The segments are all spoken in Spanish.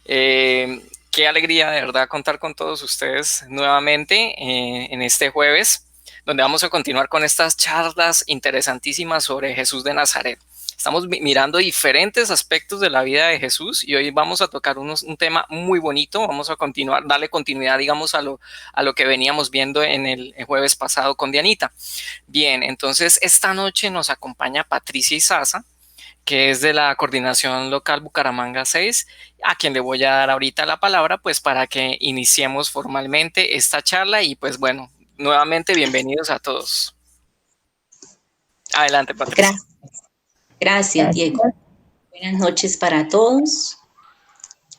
Qué alegría de verdad contar con todos ustedes nuevamente en este jueves, donde vamos a continuar con estas charlas interesantísimas sobre Jesús de Nazaret. Estamos mirando diferentes aspectos de la vida de Jesús y hoy vamos a tocar un tema muy bonito. Vamos a continuar, darle continuidad, digamos, a lo que veníamos viendo en el jueves pasado con Dianita. Bien, entonces esta noche nos acompaña Patricia Izaza, que es de la Coordinación Local Bucaramanga 6, a quien le voy a dar ahorita la palabra, pues para que iniciemos formalmente esta charla y pues bueno, nuevamente bienvenidos a todos. Adelante, Patricia. Gracias, Diego. Buenas noches para todos.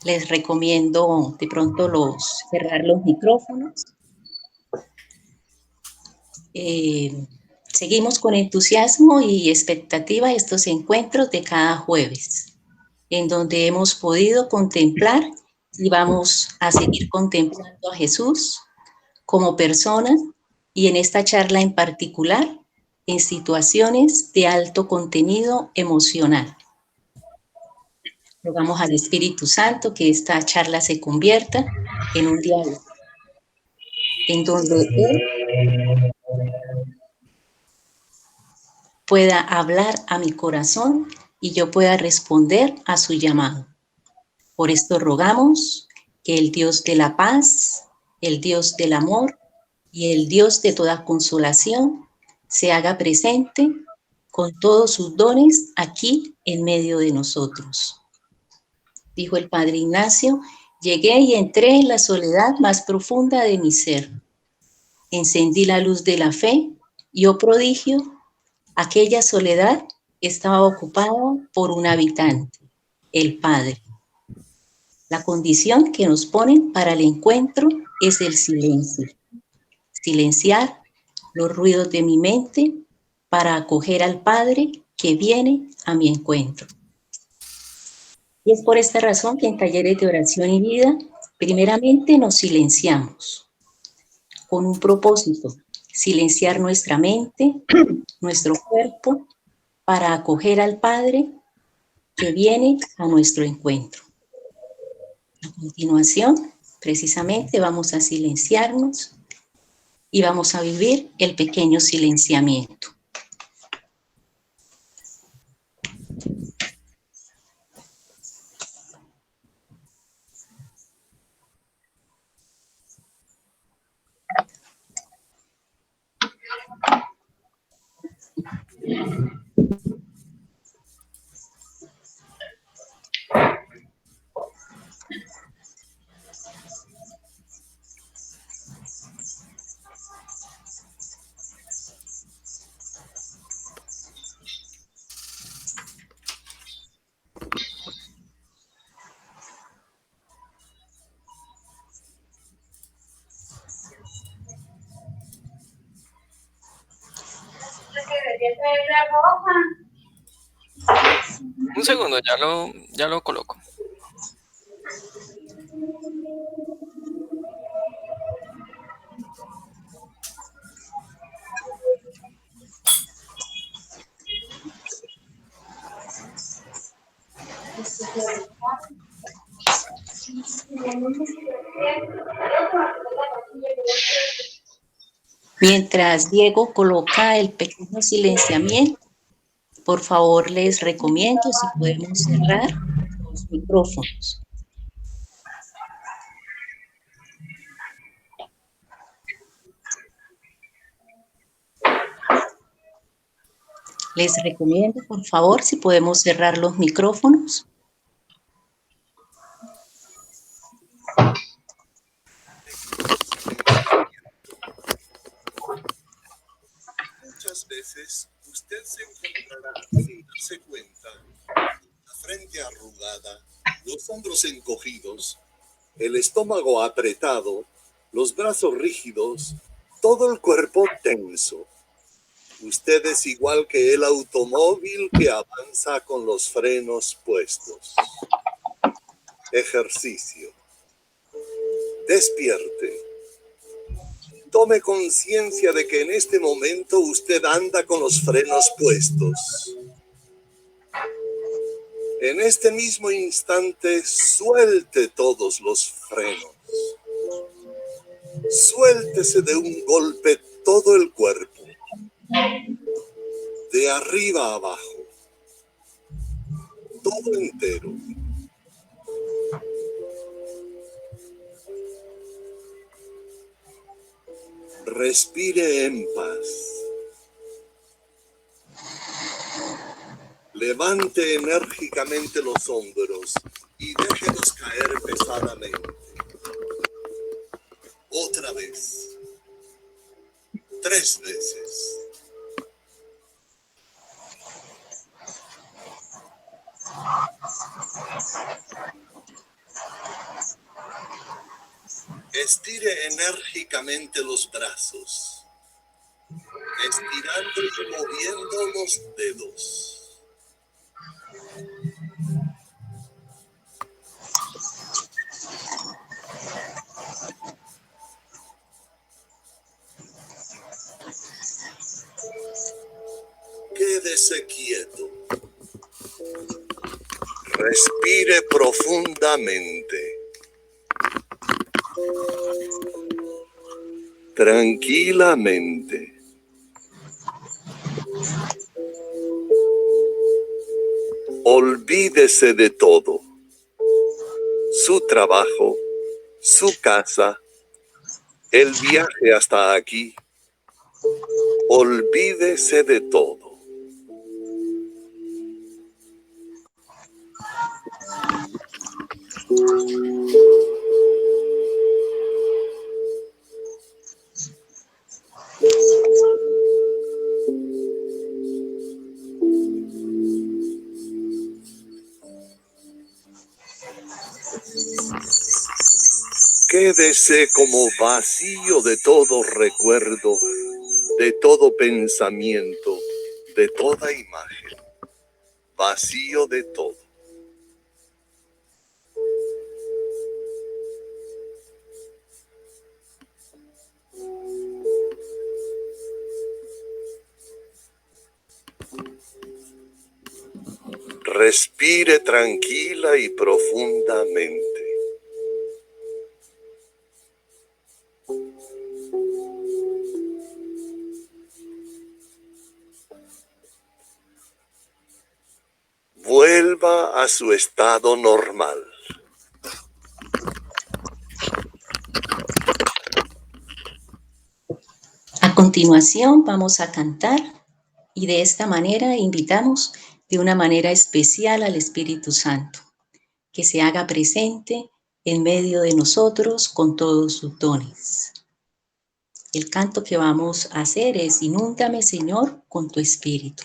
Les recomiendo de pronto cerrar los micrófonos. Seguimos con entusiasmo y expectativa estos encuentros de cada jueves, en donde hemos podido contemplar y vamos a seguir contemplando a Jesús como persona y en esta charla en particular en situaciones de alto contenido emocional. Rogamos al Espíritu Santo que esta charla se convierta en un diálogo, en donde Él pueda hablar a mi corazón y yo pueda responder a su llamado. Por esto rogamos que el Dios de la paz, el Dios del amor y el Dios de toda consolación se haga presente con todos sus dones aquí en medio de nosotros. Dijo el Padre Ignacio: llegué y entré en la soledad más profunda de mi ser. Encendí la luz de la fe y, oh prodigio, aquella soledad estaba ocupada por un habitante, el Padre. La condición que nos ponen para el encuentro es el silencio. Silenciar los ruidos de mi mente para acoger al Padre que viene a mi encuentro. Y es por esta razón que en Talleres de Oración y Vida, primeramente nos silenciamos con un propósito: silenciar nuestra mente, nuestro cuerpo, para acoger al Padre que viene a nuestro encuentro. A continuación, precisamente, vamos a silenciarnos y vamos a vivir el pequeño silenciamiento. Un segundo, ya lo coloco. Mientras Diego coloca el pequeño silenciamiento, por favor les recomiendo si podemos cerrar los micrófonos. Les recomiendo, por favor, si podemos cerrar los micrófonos. Muchas veces usted se encontrará sin darse cuenta, la frente arrugada, los hombros encogidos, el estómago apretado, los brazos rígidos, todo el cuerpo tenso. Usted es igual que el automóvil que avanza con los frenos puestos. Ejercicio. Despierte. Tome conciencia de que en este momento usted anda con los frenos puestos. En este mismo instante, suelte todos los frenos. Suéltese de un golpe todo el cuerpo, de arriba a abajo, todo entero. Respire en paz. Levante enérgicamente los hombros y déjelos caer pesadamente. Otra vez. 3 veces. Estire enérgicamente los brazos, estirando y moviendo los dedos. Quédese quieto. Respire profundamente. Tranquilamente. Olvídese de todo. Su trabajo, su casa, el viaje hasta aquí. Olvídese de todo. Quédese como vacío de todo recuerdo, de todo pensamiento, de toda imagen. Vacío de todo. Respire tranquila y profundamente. Vuelva a su estado normal. A continuación vamos a cantar y de esta manera invitamos de una manera especial al Espíritu Santo, que se haga presente en medio de nosotros con todos sus dones. El canto que vamos a hacer es Inúndame, Señor, con tu Espíritu.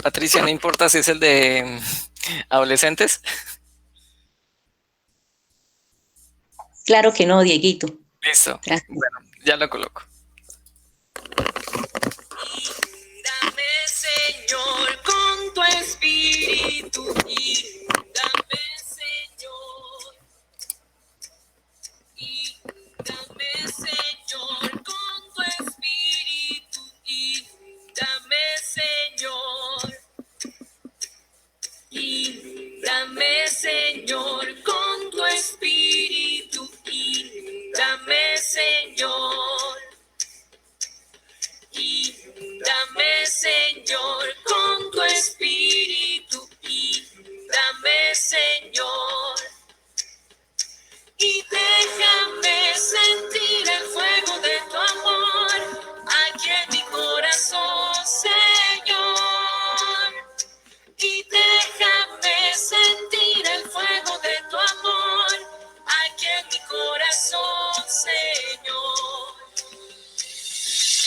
Patricia, no importa si es el de adolescentes. Claro que no, Dieguito. Listo. Gracias. Bueno, ya lo coloco. Dame, Señor, con tu espíritu. Dame, Señor. Dame, Señor, con tu espíritu. Dame, Señor. Dame, Señor, con tu espíritu. Dame, Señor. Dame, Señor, con tu espíritu. Dame, Señor. Y déjame sentir el fuego de tu amor aquí en mi corazón, Señor. Y déjame sentir el fuego de tu amor aquí en mi corazón, Señor.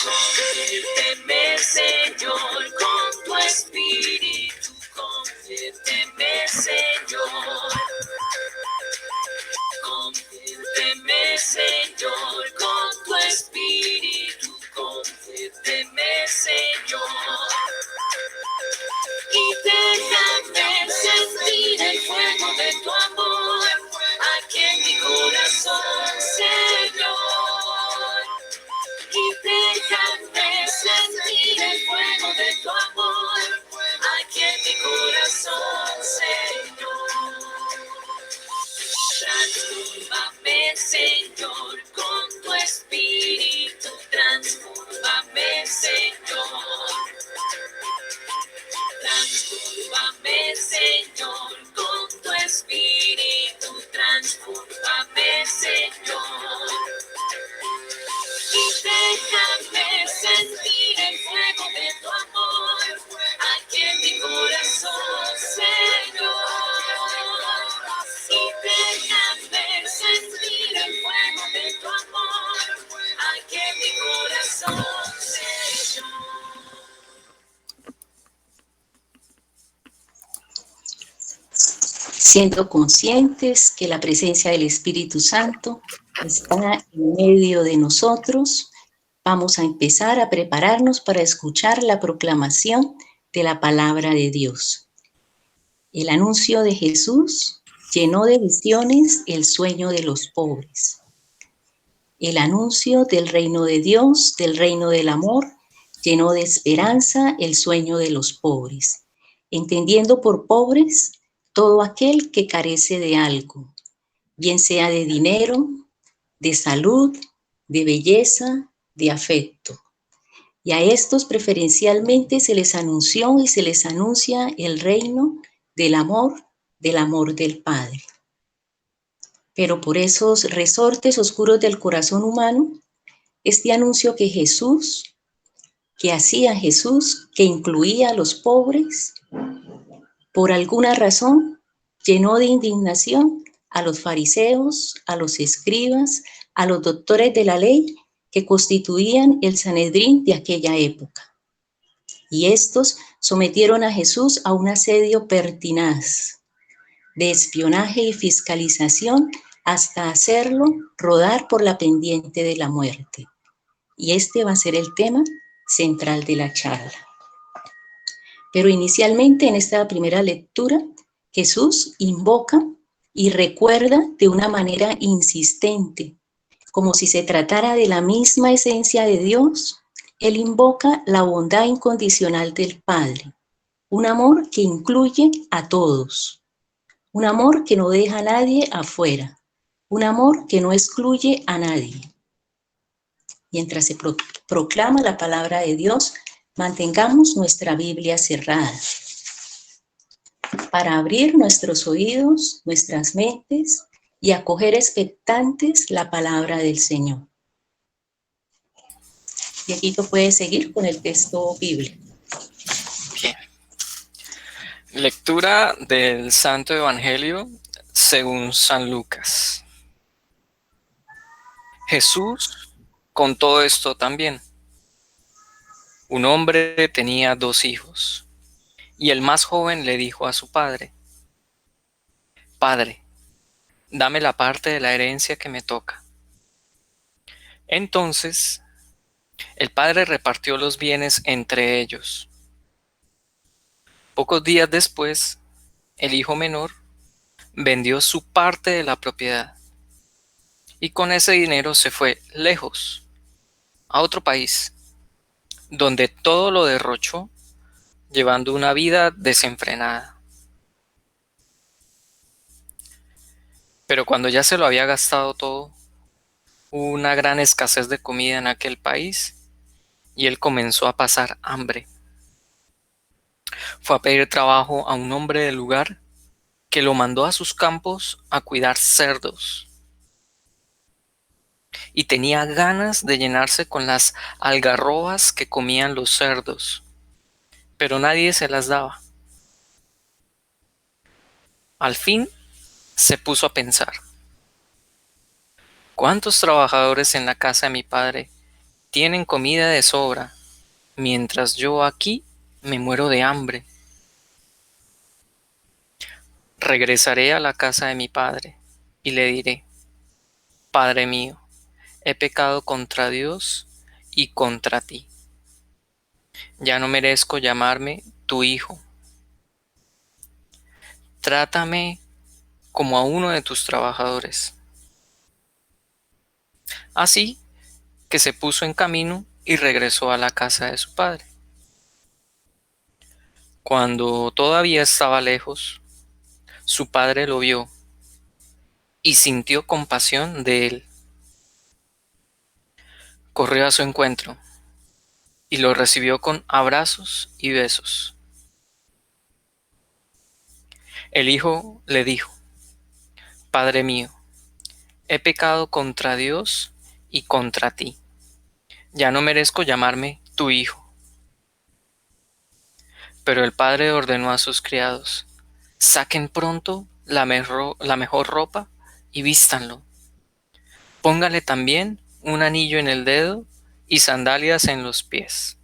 Conviérteme, Señor, con tu espíritu. Conviérteme, Señor. Transfórmame, Señor, con tu espíritu. Transfórmame, Señor. Y déjame sentir el fuego de tu amor aquí en mi corazón, Señor. Y déjame sentir el fuego de tu amor aquí en mi corazón, Señor. Siendo conscientes que la presencia del Espíritu Santo está en medio de nosotros, vamos a empezar a prepararnos para escuchar la proclamación de la palabra de Dios. El anuncio de Jesús llenó de visiones el sueño de los pobres. El anuncio del reino de Dios, del reino del amor, llenó de esperanza el sueño de los pobres, entendiendo por pobres todo aquel que carece de algo, bien sea de dinero, de salud, de belleza, de afecto. Y a estos preferencialmente se les anunció y se les anuncia el reino del amor del Padre. Pero por esos resortes oscuros del corazón humano, este anuncio que hacía Jesús, que incluía a los pobres, por alguna razón llenó de indignación a los fariseos, a los escribas, a los doctores de la ley que constituían el Sanedrín de aquella época. Y estos sometieron a Jesús a un asedio pertinaz de espionaje y fiscalización hasta hacerlo rodar por la pendiente de la muerte. Y este va a ser el tema central de la charla. Pero inicialmente en esta primera lectura, Jesús invoca y recuerda de una manera insistente, como si se tratara de la misma esencia de Dios. Él invoca la bondad incondicional del Padre, un amor que incluye a todos, un amor que no deja a nadie afuera, un amor que no excluye a nadie. Mientras se proclama la palabra de Dios, mantengamos nuestra Biblia cerrada para abrir nuestros oídos, nuestras mentes y acoger expectantes la palabra del Señor. Y aquí tú puedes seguir con el texto bíblico. Bien. Lectura del Santo Evangelio según San Lucas. Jesús contó esto también. Un hombre tenía 2 hijos, y el más joven le dijo a su padre: Padre, dame la parte de la herencia que me toca. Entonces, el padre repartió los bienes entre ellos. Pocos días después, el hijo menor vendió su parte de la propiedad y con ese dinero se fue lejos, a otro país, donde todo lo derrochó, llevando una vida desenfrenada. Pero cuando ya se lo había gastado todo, hubo una gran escasez de comida en aquel país y él comenzó a pasar hambre. Fue a pedir trabajo a un hombre del lugar que lo mandó a sus campos a cuidar cerdos. Y tenía ganas de llenarse con las algarrobas que comían los cerdos, pero nadie se las daba. Al fin se puso a pensar: ¿cuántos trabajadores en la casa de mi padre tienen comida de sobra, mientras yo aquí me muero de hambre? Regresaré a la casa de mi padre y le diré: Padre mío, he pecado contra Dios y contra ti. Ya no merezco llamarme tu hijo. Trátame como a uno de tus trabajadores. Así que se puso en camino y regresó a la casa de su padre. Cuando todavía estaba lejos, su padre lo vio y sintió compasión de él. Corrió a su encuentro y lo recibió con abrazos y besos. El hijo le dijo: Padre mío, he pecado contra Dios y contra ti. Ya no merezco llamarme tu hijo. Pero el padre ordenó a sus criados: Saquen pronto la mejor ropa y vístanlo. Póngale también un anillo en el dedo y sandalias en los pies.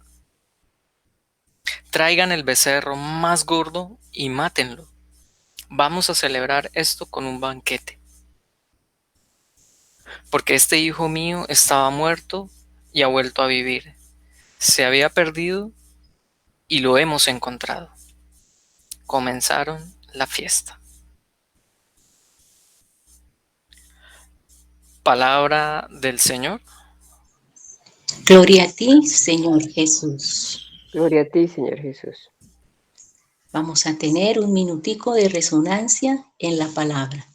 Traigan el becerro más gordo y mátenlo. Vamos a celebrar esto con un banquete. Porque este hijo mío estaba muerto y ha vuelto a vivir. Se había perdido y lo hemos encontrado. Comenzaron la fiesta. Palabra del Señor. Gloria a ti, Señor Jesús. Gloria a ti, Señor Jesús. Vamos a tener un minutico de resonancia en la palabra.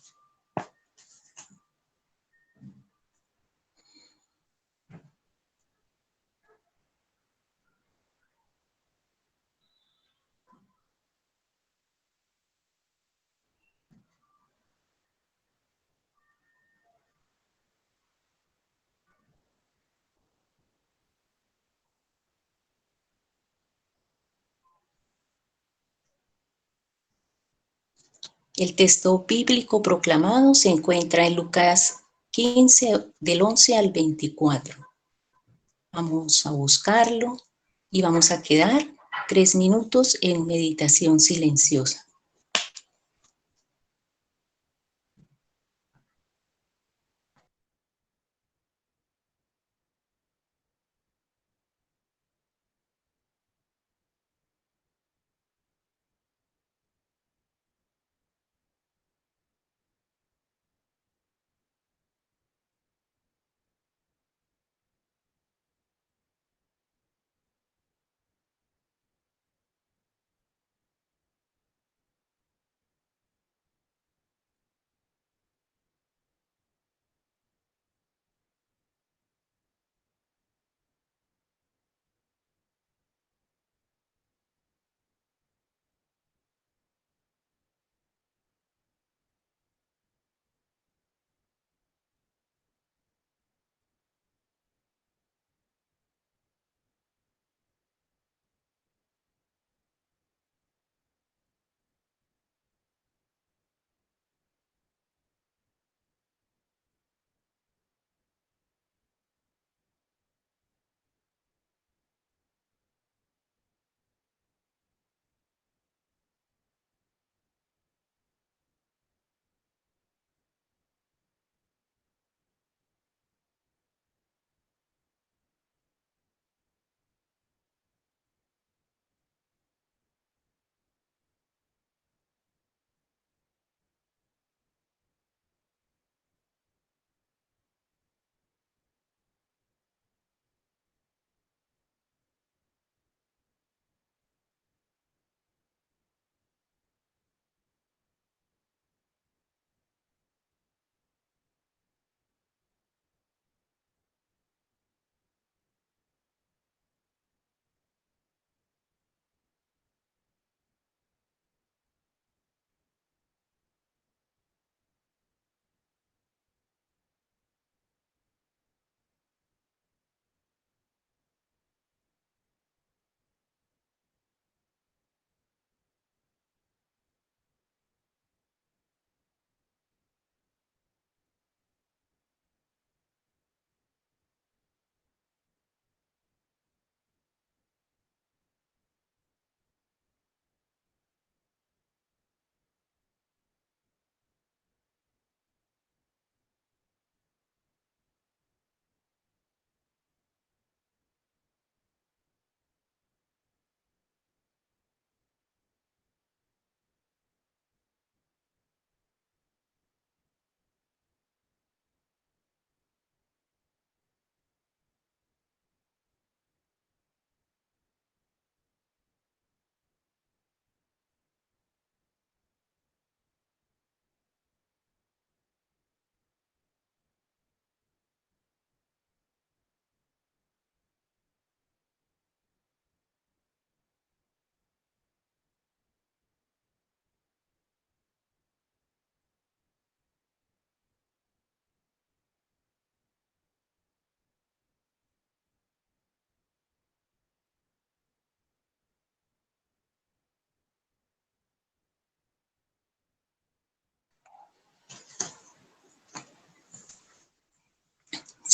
El texto bíblico proclamado se encuentra en Lucas 15, del 11 al 24. Vamos a buscarlo y vamos a quedar 3 minutos en meditación silenciosa.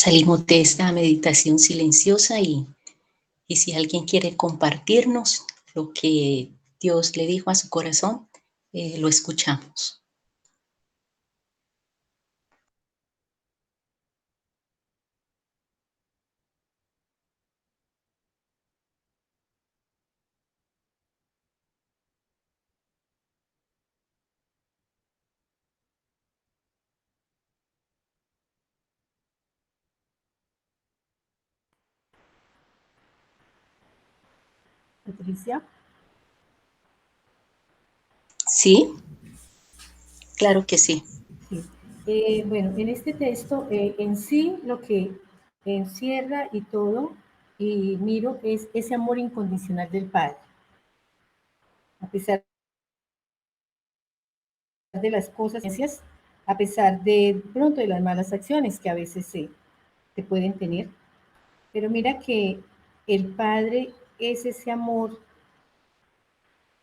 Salimos de esta meditación silenciosa y si alguien quiere compartirnos lo que Dios le dijo a su corazón, lo escuchamos. Patricia. ¿Sí? Claro que sí. Sí. Bueno, en este texto, en sí, lo que encierra y todo, y miro, es ese amor incondicional del Padre. A pesar de las cosas, a pesar de pronto de las malas acciones que a veces se pueden tener. Pero mira que el Padre es ese amor,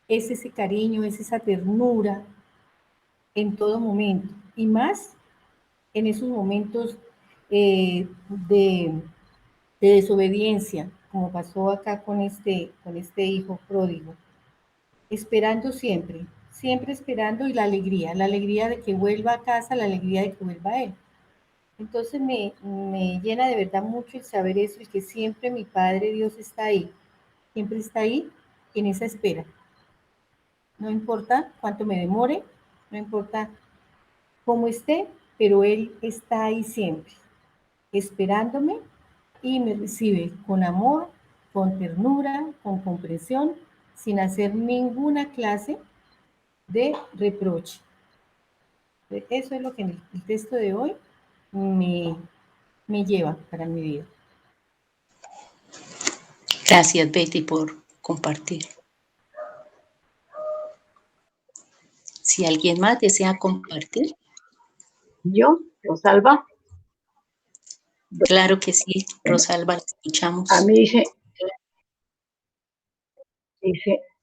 es ese cariño, es esa ternura en todo momento. Y más en esos momentos de desobediencia, como pasó acá con este hijo pródigo, esperando siempre, siempre esperando y la alegría de que vuelva a casa, la alegría de que vuelva a él. Entonces me llena de verdad mucho el saber eso, el que siempre mi Padre Dios está ahí, siempre está ahí en esa espera. No importa cuánto me demore, no importa cómo esté, pero Él está ahí siempre, esperándome y me recibe con amor, con ternura, con comprensión, sin hacer ninguna clase de reproche. Eso es lo que en el texto de hoy me lleva para mi vida. Gracias, Betty, por compartir. Si alguien más desea compartir. Yo, Rosalba. Claro que sí, Rosalba, la escuchamos. A mí dice,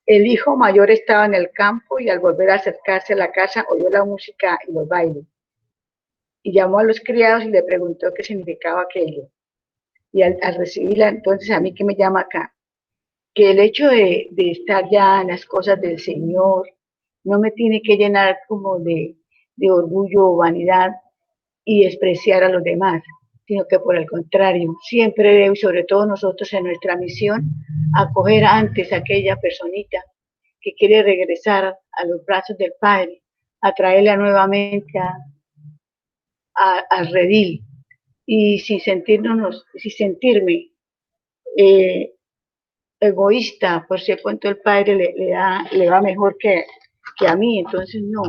el hijo mayor estaba en el campo y al volver a acercarse a la casa oyó la música y los bailes. Y llamó a los criados y le preguntó qué significaba aquello. Y al recibirla, entonces a mí que me llama acá, que el hecho de estar ya en las cosas del Señor no me tiene que llenar como de orgullo o vanidad y despreciar a los demás, sino que por el contrario, siempre debo, y sobre todo nosotros en nuestra misión, acoger antes a aquella personita que quiere regresar a los brazos del Padre, a traerla nuevamente al redil, y sin sentirme egoísta, por si cuánto el Padre le va mejor que a mí, entonces no,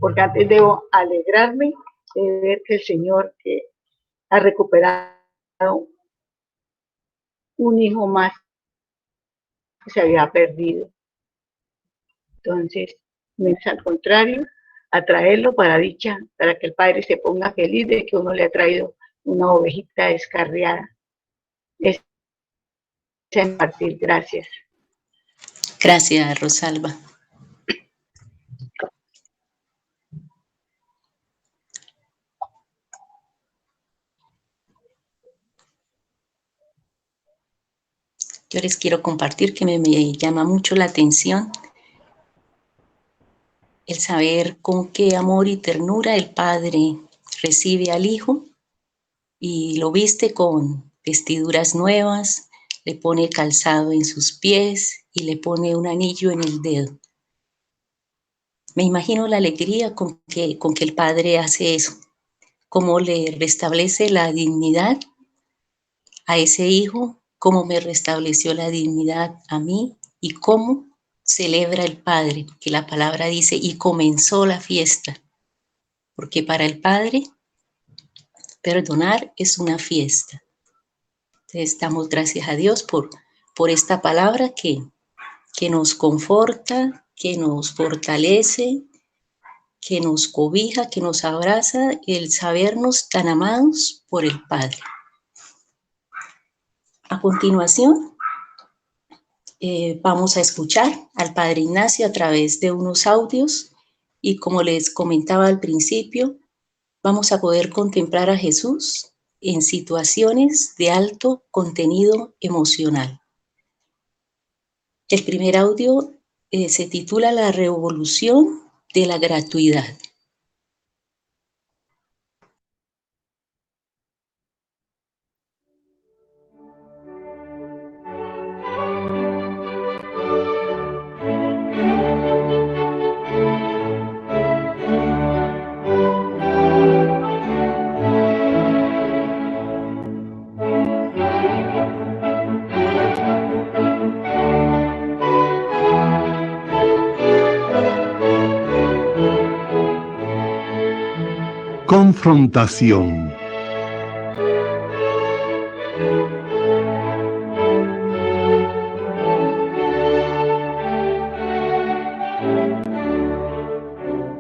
porque antes debo alegrarme de ver que el Señor ha recuperado un hijo más que se había perdido. Entonces, al contrario, atraerlo para que el Padre se ponga feliz de que uno le ha traído una ovejita descarriada. Es impartir. Gracias. Gracias, Rosalba. Yo les quiero compartir que me llama mucho la atención el saber con qué amor y ternura el Padre recibe al Hijo y lo viste con vestiduras nuevas, le pone calzado en sus pies y le pone un anillo en el dedo. Me imagino la alegría con que el Padre hace eso, cómo le restablece la dignidad a ese hijo, cómo me restableció la dignidad a mí y cómo celebra el Padre, que la palabra dice, y comenzó la fiesta, porque para el Padre perdonar es una fiesta. Entonces damos gracias a Dios por esta palabra que nos conforta, que nos fortalece, que nos cobija, que nos abraza, el sabernos tan amados por el Padre. A continuación, vamos a escuchar al Padre Ignacio a través de unos audios y como les comentaba al principio, vamos a poder contemplar a Jesús en situaciones de alto contenido emocional. El primer audio se titula La revolución de la gratuidad. Confrontación.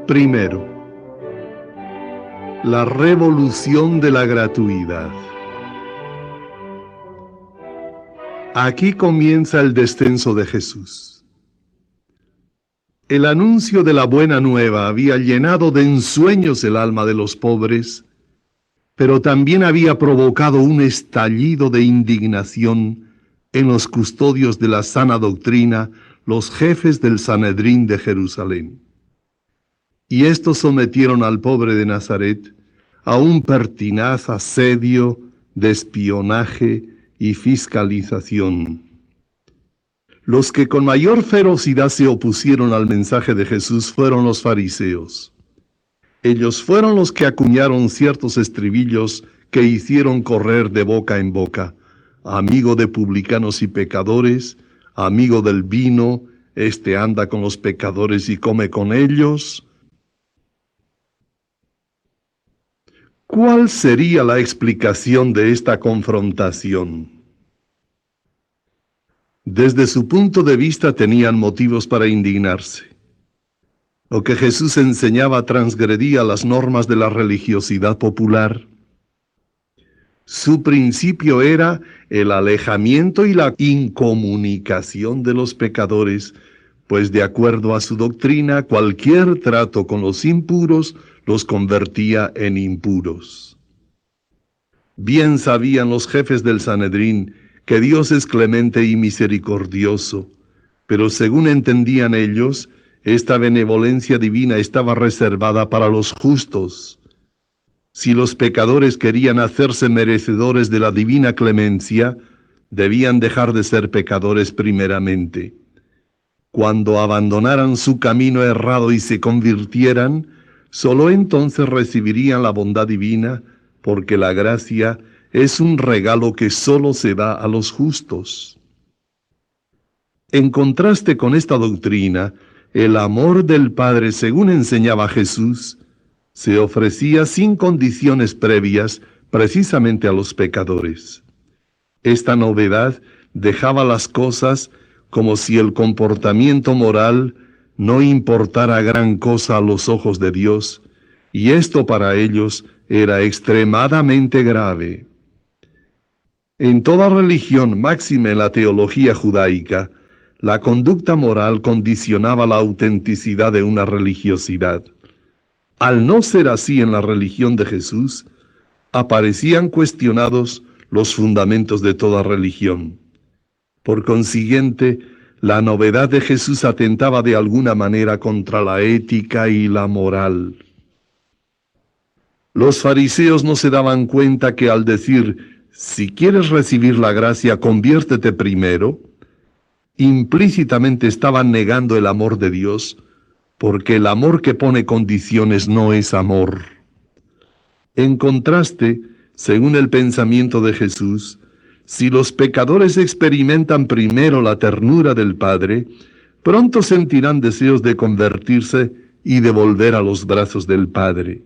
Primero, la revolución de la gratuidad. Aquí comienza el descenso de Jesús. El anuncio de la buena nueva había llenado de ensueños el alma de los pobres, pero también había provocado un estallido de indignación en los custodios de la sana doctrina, los jefes del Sanedrín de Jerusalén. Y estos sometieron al pobre de Nazaret a un pertinaz asedio de espionaje y fiscalización. Los que con mayor ferocidad se opusieron al mensaje de Jesús fueron los fariseos. Ellos fueron los que acuñaron ciertos estribillos que hicieron correr de boca en boca: amigo de publicanos y pecadores, amigo del vino, este anda con los pecadores y come con ellos. ¿Cuál sería la explicación de esta confrontación? Desde su punto de vista tenían motivos para indignarse. Lo que Jesús enseñaba transgredía las normas de la religiosidad popular. Su principio era el alejamiento y la incomunicación de los pecadores, pues de acuerdo a su doctrina, cualquier trato con los impuros los convertía en impuros. Bien sabían los jefes del Sanedrín que Dios es clemente y misericordioso, pero según entendían ellos, esta benevolencia divina estaba reservada para los justos. Si los pecadores querían hacerse merecedores de la divina clemencia, debían dejar de ser pecadores primeramente. Cuando abandonaran su camino errado y se convirtieran, solo entonces recibirían la bondad divina, porque la gracia es un regalo que solo se da a los justos. En contraste con esta doctrina, el amor del Padre, según enseñaba Jesús, se ofrecía sin condiciones previas precisamente a los pecadores. Esta novedad dejaba las cosas como si el comportamiento moral no importara gran cosa a los ojos de Dios, y esto para ellos era extremadamente grave. En toda religión, máxime en la teología judaica, la conducta moral condicionaba la autenticidad de una religiosidad. Al no ser así en la religión de Jesús, aparecían cuestionados los fundamentos de toda religión. Por consiguiente, la novedad de Jesús atentaba de alguna manera contra la ética y la moral. Los fariseos no se daban cuenta que al decir: si quieres recibir la gracia, conviértete primero, implícitamente estaban negando el amor de Dios, porque el amor que pone condiciones no es amor. En contraste, según el pensamiento de Jesús, si los pecadores experimentan primero la ternura del Padre, pronto sentirán deseos de convertirse y de volver a los brazos del Padre.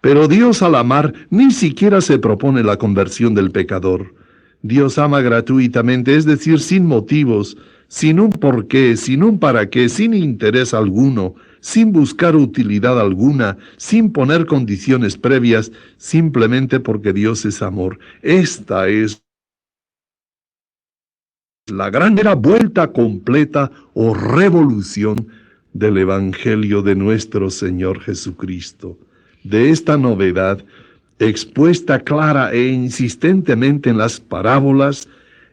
Pero Dios, al amar, ni siquiera se propone la conversión del pecador. Dios ama gratuitamente, es decir, sin motivos, sin un porqué, sin un para qué, sin interés alguno, sin buscar utilidad alguna, sin poner condiciones previas, simplemente porque Dios es amor. Esta es la gran vuelta completa o revolución del Evangelio de nuestro Señor Jesucristo. De esta novedad expuesta clara e insistentemente en las parábolas,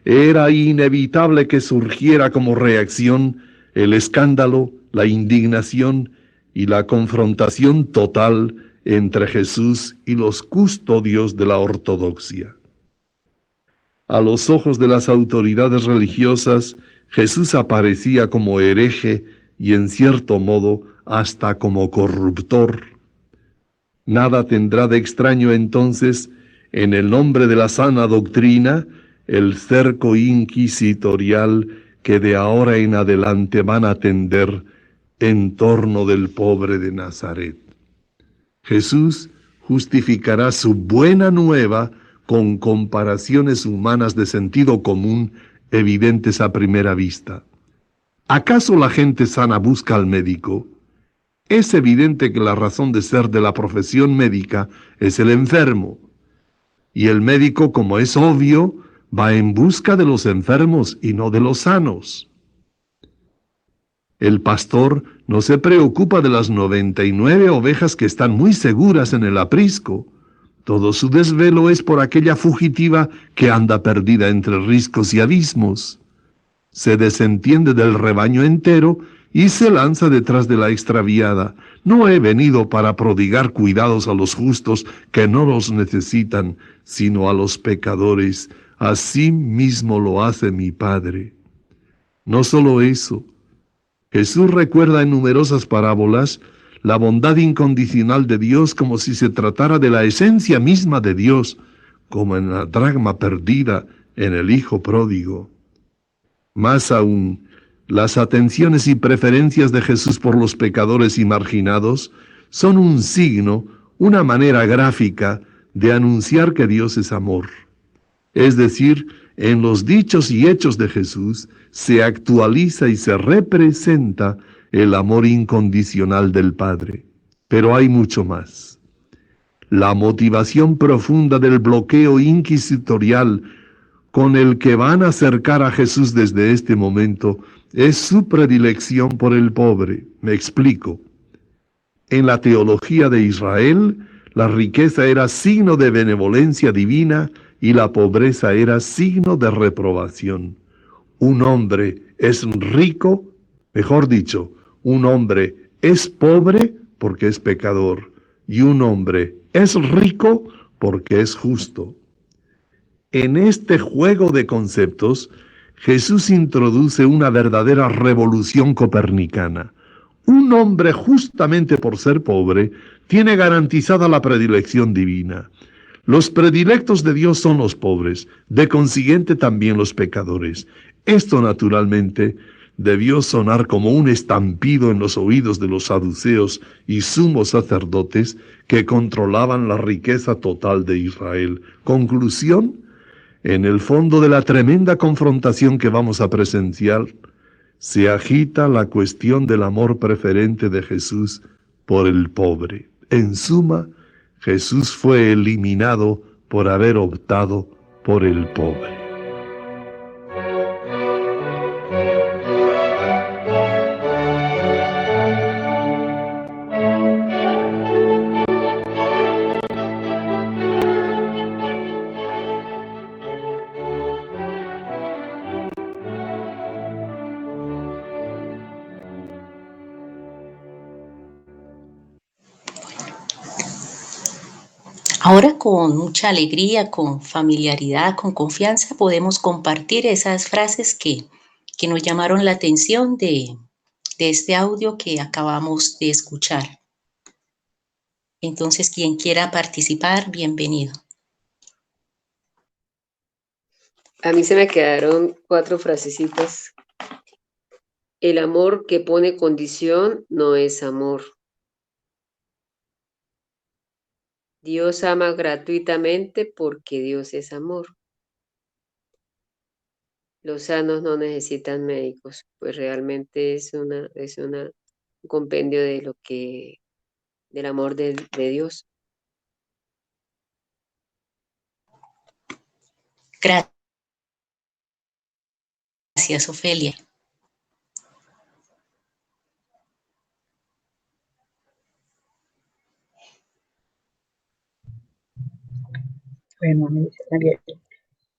era inevitable que surgiera como reacción el escándalo, la indignación y la confrontación total entre Jesús y los custodios de la ortodoxia. A los ojos de las autoridades religiosas, Jesús aparecía como hereje y en cierto modo hasta como corruptor. Nada tendrá de extraño entonces, en el nombre de la sana doctrina, el cerco inquisitorial que de ahora en adelante van a tender en torno del pobre de Nazaret. Jesús justificará su buena nueva con comparaciones humanas de sentido común evidentes a primera vista. ¿Acaso la gente sana busca al médico? Es evidente que la razón de ser de la profesión médica es el enfermo, y el médico, como es obvio, va en busca de los enfermos y no de los sanos. El pastor no se preocupa de las 99 ovejas que están muy seguras en el aprisco. Todo su desvelo es por aquella fugitiva que anda perdida entre riscos y abismos. Se desentiende del rebaño entero y se lanza detrás de la extraviada. No he venido para prodigar cuidados a los justos que no los necesitan, sino a los pecadores. Así mismo lo hace mi Padre. No solo eso, Jesús recuerda en numerosas parábolas la bondad incondicional de Dios como si se tratara de la esencia misma de Dios, como en la dracma perdida en el Hijo pródigo. Más aún, las atenciones y preferencias de Jesús por los pecadores y marginados son un signo, una manera gráfica de anunciar que Dios es amor. Es decir, en los dichos y hechos de Jesús se actualiza y se representa el amor incondicional del Padre. Pero hay mucho más. La motivación profunda del bloqueo inquisitorial con el que van a acercar a Jesús desde este momento es su predilección por el pobre. Me explico. En la teología de Israel, la riqueza era signo de benevolencia divina y la pobreza era signo de reprobación. Un hombre es rico, mejor dicho, un hombre es pobre porque es pecador y un hombre es rico porque es justo. En este juego de conceptos, Jesús introduce una verdadera revolución copernicana. Un hombre, justamente por ser pobre, tiene garantizada la predilección divina. Los predilectos de Dios son los pobres, de consiguiente también los pecadores. Esto, naturalmente, debió sonar como un estampido en los oídos de los saduceos y sumos sacerdotes que controlaban la riqueza total de Israel. Conclusión: en el fondo de la tremenda confrontación que vamos a presenciar, se agita la cuestión del amor preferente de Jesús por el pobre. En suma, Jesús fue eliminado por haber optado por el pobre. Ahora con mucha alegría, con familiaridad, con confianza, podemos compartir esas frases que nos llamaron la atención de este audio que acabamos de escuchar. Entonces, quien quiera participar, bienvenido. A mí se me quedaron 4 frasecitas. El amor que pone condición no es amor. Dios ama gratuitamente porque Dios es amor. Los sanos no necesitan médicos, pues realmente es un compendio de del amor de Dios. Gracias, Ofelia. Bueno, me dice María,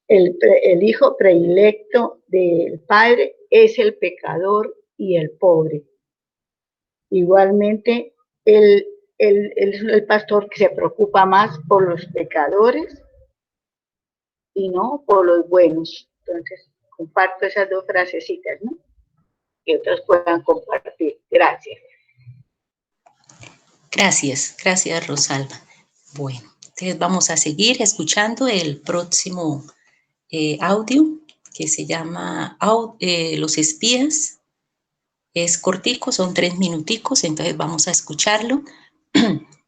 el hijo predilecto del Padre es el pecador y el pobre. Igualmente, él es el pastor que se preocupa más por los pecadores y no por los buenos. Entonces, comparto esas dos frasecitas, ¿no? Que otros puedan compartir. Gracias. Gracias, Rosalba. Bueno, entonces vamos a seguir escuchando el próximo audio que se llama Los espías. Es cortico, son 3 minuticos, entonces vamos a escucharlo.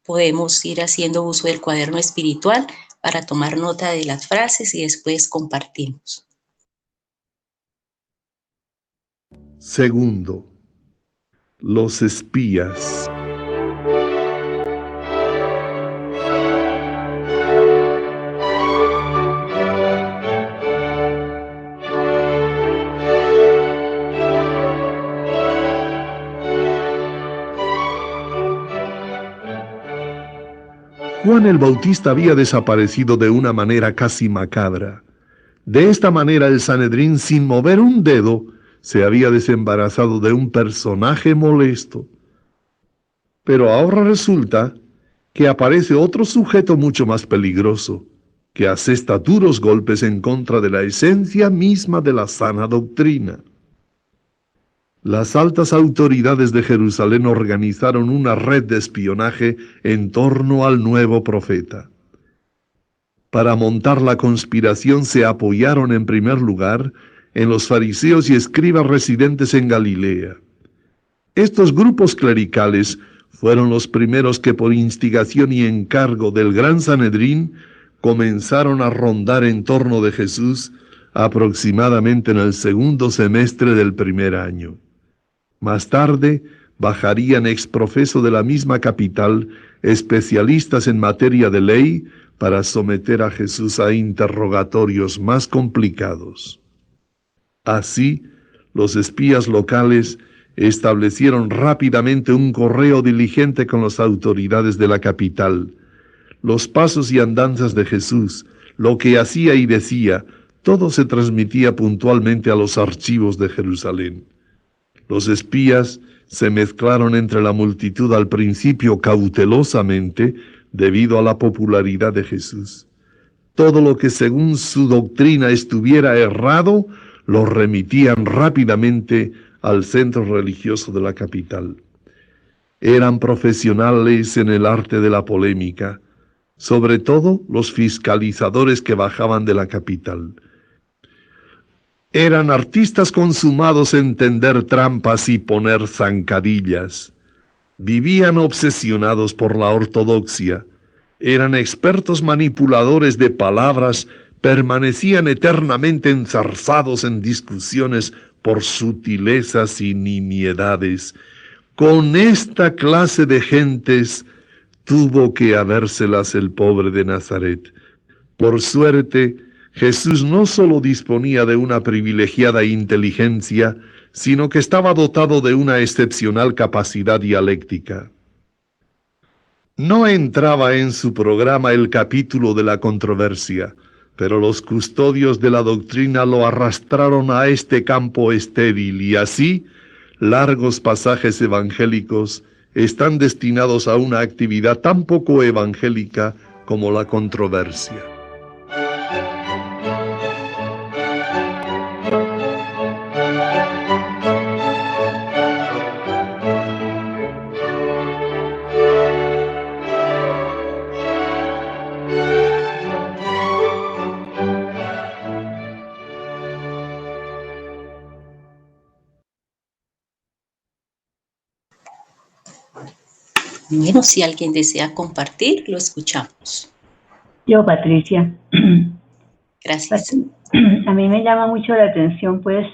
Podemos ir haciendo uso del cuaderno espiritual para tomar nota de las frases y después compartimos. Segundo, los espías. Juan el Bautista había desaparecido de una manera casi macabra. De esta manera el Sanedrín, sin mover un dedo, se había desembarazado de un personaje molesto. Pero ahora resulta que aparece otro sujeto mucho más peligroso, que asesta duros golpes en contra de la esencia misma de la sana doctrina. Las altas autoridades de Jerusalén organizaron una red de espionaje en torno al nuevo profeta. Para montar la conspiración se apoyaron en primer lugar en los fariseos y escribas residentes en Galilea. Estos grupos clericales fueron los primeros que por instigación y encargo del Gran Sanedrín comenzaron a rondar en torno de Jesús aproximadamente en el segundo semestre del primer año. Más tarde bajarían ex profeso de la misma capital especialistas en materia de ley para someter a Jesús a interrogatorios más complicados. Así, los espías locales establecieron rápidamente un correo diligente con las autoridades de la capital. Los pasos y andanzas de Jesús, lo que hacía y decía, todo se transmitía puntualmente a los archivos de Jerusalén. Los espías se mezclaron entre la multitud al principio cautelosamente debido a la popularidad de Jesús. Todo lo que según su doctrina estuviera errado, lo remitían rápidamente al centro religioso de la capital. Eran profesionales en el arte de la polémica, sobre todo los fiscalizadores que bajaban de la capital. Eran artistas consumados en tender trampas y poner zancadillas. Vivían obsesionados por la ortodoxia. Eran expertos manipuladores de palabras, permanecían eternamente enzarzados en discusiones por sutilezas y nimiedades. Con esta clase de gentes tuvo que habérselas el pobre de Nazaret. Por suerte, Jesús no solo disponía de una privilegiada inteligencia, sino que estaba dotado de una excepcional capacidad dialéctica. No entraba en su programa el capítulo de la controversia, pero los custodios de la doctrina lo arrastraron a este campo estéril y así, largos pasajes evangélicos están destinados a una actividad tan poco evangélica como la controversia. Bueno, si alguien desea compartir, lo escuchamos. Yo, Patricia. Gracias. A mí me llama mucho la atención, pues,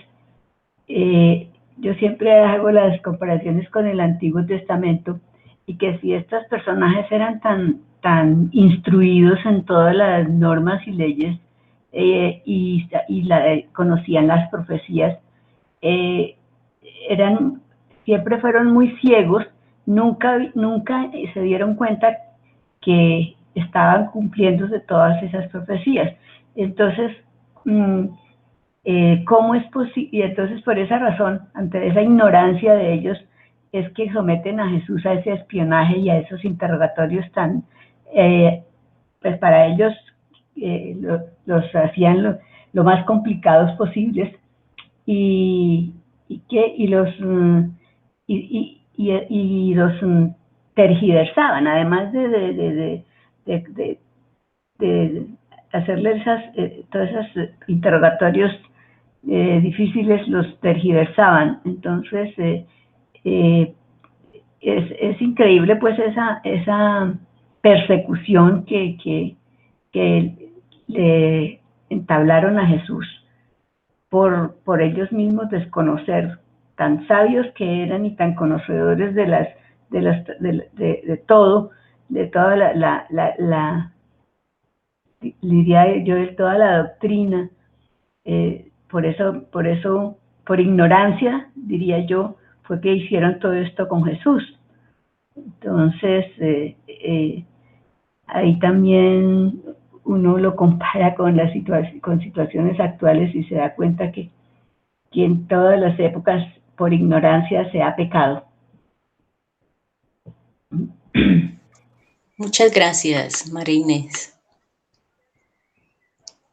yo siempre hago las comparaciones con el Antiguo Testamento y que si estos personajes eran tan instruidos en todas las normas y leyes conocían las profecías, siempre fueron muy ciegos, nunca se dieron cuenta que estaban cumpliéndose todas esas profecías. Entonces, ¿cómo es posible? Y entonces por esa razón, ante esa ignorancia de ellos, es que someten a Jesús a ese espionaje y a esos interrogatorios tan, pues para ellos los hacían lo más complicados posibles y los tergiversaban, además de hacerle todos esos interrogatorios difíciles, los tergiversaban. Entonces es increíble pues esa persecución que le entablaron a Jesús por ellos mismos desconocer, tan sabios que eran y tan conocedores de toda diría yo, de toda la doctrina. Por eso, por ignorancia, diría yo, fue que hicieron todo esto con Jesús. Entonces, ahí también uno lo compara con situaciones actuales y se da cuenta que en todas las épocas, por ignorancia, se ha pecado. Muchas gracias, María Inés.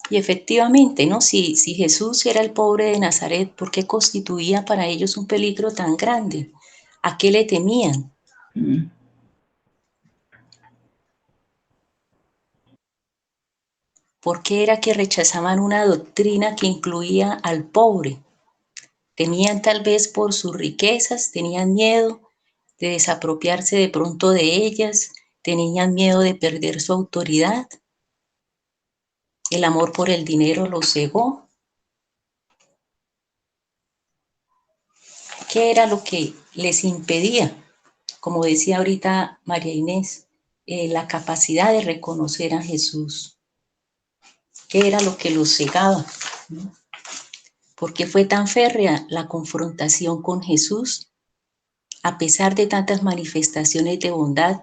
Y efectivamente, ¿no? Si Jesús era el pobre de Nazaret, ¿por qué constituía para ellos un peligro tan grande? ¿A qué le temían? ¿Por qué era que rechazaban una doctrina que incluía al pobre? Temían tal vez por sus riquezas, tenían miedo de desapropiarse de pronto de ellas, tenían miedo de perder su autoridad. El amor por el dinero los cegó. ¿Qué era lo que les impedía? Como decía ahorita María Inés, la capacidad de reconocer a Jesús. ¿Qué era lo que los cegaba? ¿Por qué fue tan férrea la confrontación con Jesús? A pesar de tantas manifestaciones de bondad.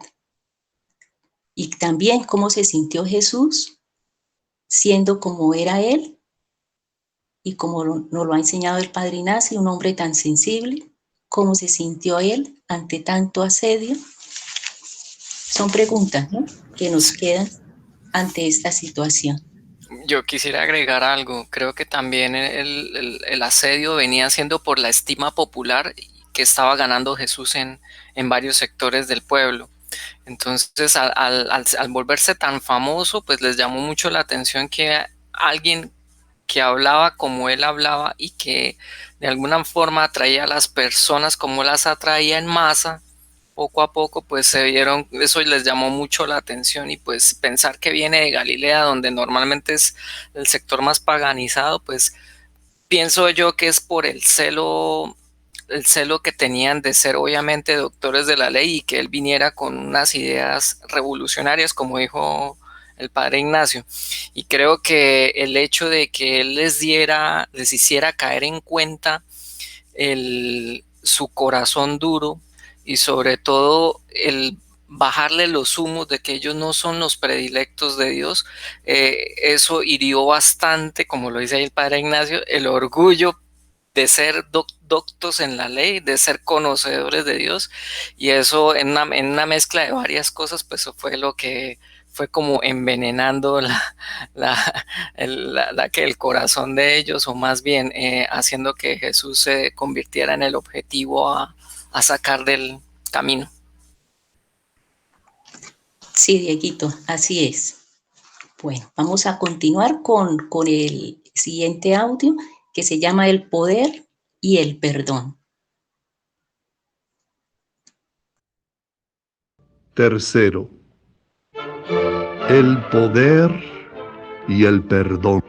Y también cómo se sintió Jesús siendo como era Él y como nos lo ha enseñado el Padre Ignacio, un hombre tan sensible. ¿Cómo se sintió Él ante tanto asedio? Son preguntas, ¿no?, que nos quedan ante esta situación. Yo quisiera agregar algo. Creo que también el asedio venía siendo por la estima popular que estaba ganando Jesús en varios sectores del pueblo. Entonces, al volverse tan famoso, pues les llamó mucho la atención que alguien que hablaba como él hablaba y que de alguna forma atraía a las personas como las atraía en masa, poco a poco pues se vieron, eso les llamó mucho la atención, y pues pensar que viene de Galilea, donde normalmente es el sector más paganizado, pues pienso yo que es por el celo que tenían de ser obviamente doctores de la ley y que él viniera con unas ideas revolucionarias, como dijo el Padre Ignacio. Y creo que el hecho de que él les hiciera caer en cuenta su corazón duro, y sobre todo el bajarle los humos de que ellos no son los predilectos de Dios, eso hirió bastante, como lo dice ahí el Padre Ignacio, el orgullo de ser doctos en la ley, de ser conocedores de Dios, y eso en una mezcla de varias cosas, pues eso fue lo que fue como envenenando el corazón de ellos, o más bien haciendo que Jesús se convirtiera en el objetivo a sacar del camino. Sí, Dieguito, así es. Bueno, vamos a continuar con el siguiente audio, que se llama El poder y el perdón. Tercero, el poder y el perdón.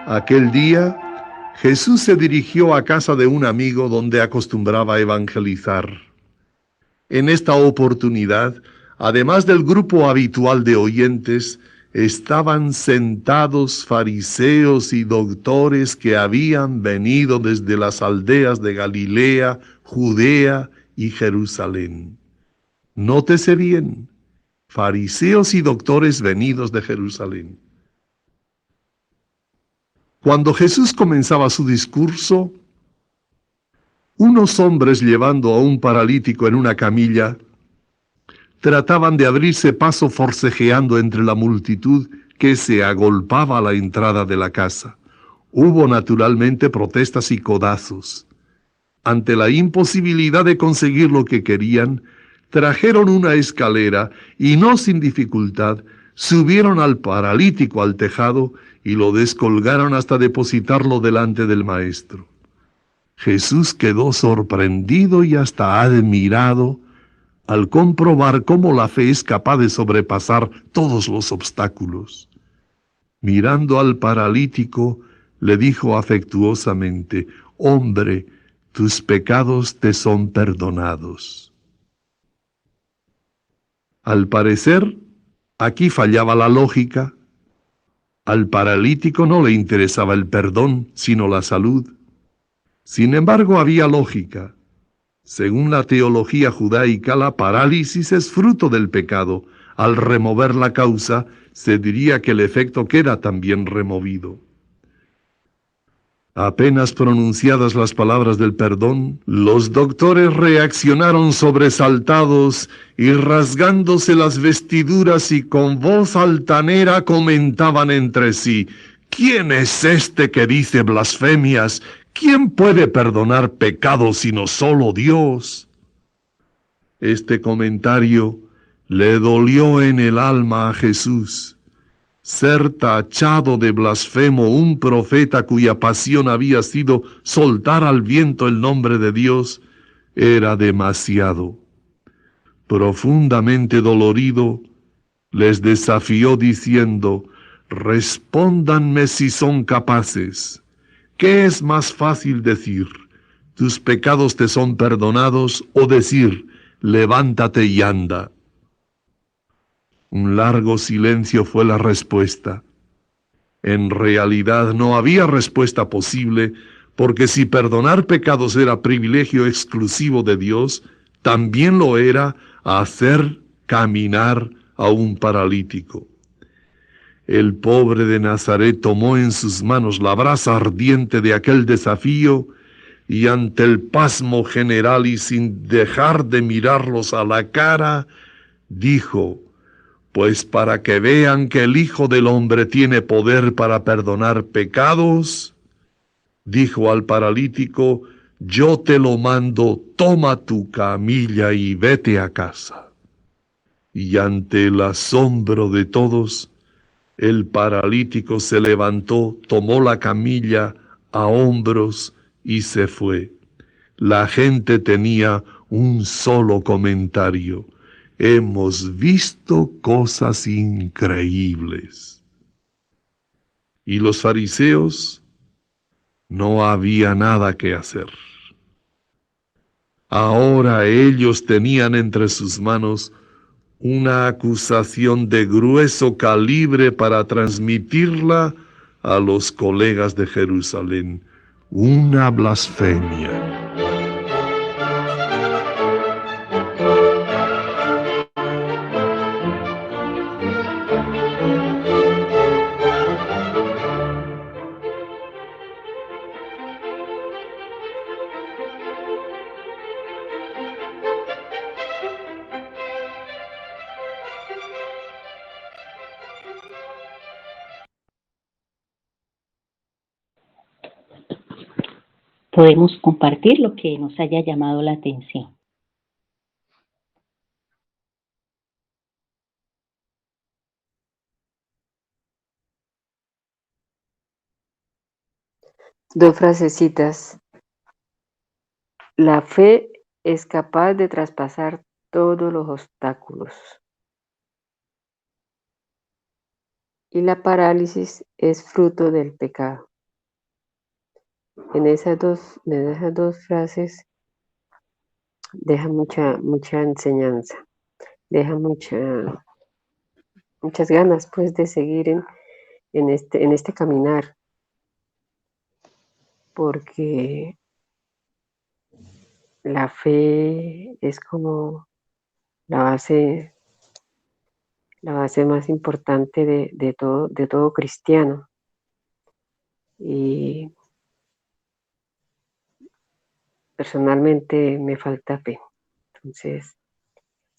Aquel día, Jesús se dirigió a casa de un amigo donde acostumbraba evangelizar. En esta oportunidad, Además del grupo habitual de oyentes, estaban sentados fariseos y doctores que habían venido desde las aldeas de Galilea, Judea y Jerusalén. Nótese bien, fariseos y doctores venidos de Jerusalén. Cuando Jesús comenzaba su discurso, unos hombres llevando a un paralítico en una camilla trataban de abrirse paso forcejeando entre la multitud que se agolpaba a la entrada de la casa. Hubo naturalmente protestas y codazos. Ante la imposibilidad de conseguir lo que querían, trajeron una escalera y no sin dificultad subieron al paralítico al tejado y lo descolgaron hasta depositarlo delante del maestro. Jesús quedó sorprendido y hasta admirado al comprobar cómo la fe es capaz de sobrepasar todos los obstáculos. Mirando al paralítico, le dijo afectuosamente: «Hombre, tus pecados te son perdonados». Al parecer, aquí fallaba la lógica. Al paralítico no le interesaba el perdón, sino la salud. Sin embargo, había lógica. Según la teología judaica, la parálisis es fruto del pecado. Al remover la causa, se diría que el efecto queda también removido. Apenas pronunciadas las palabras del perdón, los doctores reaccionaron sobresaltados y rasgándose las vestiduras y con voz altanera comentaban entre sí: «¿Quién es este que dice blasfemias? ¿Quién puede perdonar pecados sino solo Dios?». Este comentario le dolió en el alma a Jesús. Ser tachado de blasfemo un profeta cuya pasión había sido soltar al viento el nombre de Dios era demasiado. Profundamente dolorido, les desafió diciendo: «Respóndanme si son capaces. ¿Qué es más fácil decir? ¿Tus pecados te son perdonados?, o decir: levántate y anda». Un largo silencio fue la respuesta. En realidad no había respuesta posible, porque si perdonar pecados era privilegio exclusivo de Dios, también lo era hacer caminar a un paralítico. El pobre de Nazaret tomó en sus manos la brasa ardiente de aquel desafío y ante el pasmo general y sin dejar de mirarlos a la cara, dijo: «Pues para que vean que el Hijo del Hombre tiene poder para perdonar pecados», dijo al paralítico: «yo te lo mando, toma tu camilla y vete a casa». Y ante el asombro de todos, el paralítico se levantó, tomó la camilla a hombros y se fue. La gente tenía un solo comentario: «Hemos visto cosas increíbles». Y los fariseos, no había nada que hacer. Ahora ellos tenían entre sus manos una acusación de grueso calibre para transmitirla a los colegas de Jerusalén: una blasfemia. Podemos compartir lo que nos haya llamado la atención. Dos frasecitas. La fe es capaz de traspasar todos los obstáculos. Y la parálisis es fruto del pecado. En esas dos frases deja mucha enseñanza. deja muchas ganas pues de seguir en este caminar, porque la fe es como la base más importante de todo cristiano. Y personalmente me falta fe. Entonces